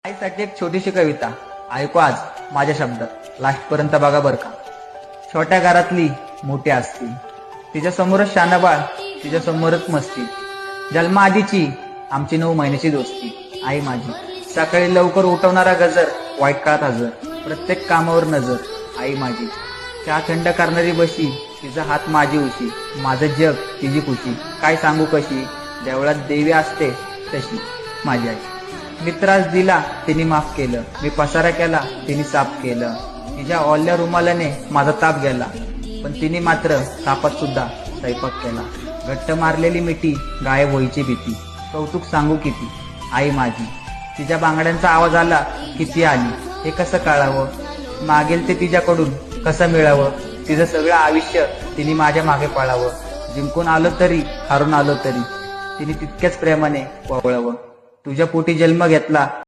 आईसाठी एक छोटीशी कविता ऐकू आज माझ्या शब्दात लास्ट पर्यंत बघा बर का. छोट्या घरातली मोठी असती, तिच्या समोरच शानाबाळ, तिच्या समोरच मस्ती. जन्माआधीची आमची 9 महिन्याची दोस्ती. आई माझी सकाळी लवकर उठवणारा गजर, वाईट काळात हजर, प्रत्येक कामावर नजर. आई माझी चहा थंड करणारी बशी, तिचा हात माझी उशी, माझं जग तिची खुशी. काय सांगू कशी, देवळात देवी असते तशी माझी आई. मी त्रास दिला तिने माफ केलं, मी पसारा केला तिने साफ केलं. तिच्या ओल्या रुमालाने माझा ताप गेला, पण तिने मात्र तापात सुद्धा स्वयंपाक केला. घट्ट मारलेली मिठी, गायब व्हायची भीती, कौतुक सांगू किती. आई माझी तिच्या बांगड्यांचा आवाज आला किती आली, हे कसं कळावं, मागेल ते तिच्याकडून कसं मिळावं. तिचं सगळं आयुष्य तिने माझ्या मागे पळावं. जिंकून आलो तरी हारून आलो तरी तिने तितक्याच प्रेमाने वळवं. तुझ्या पोटी जन्म घेतला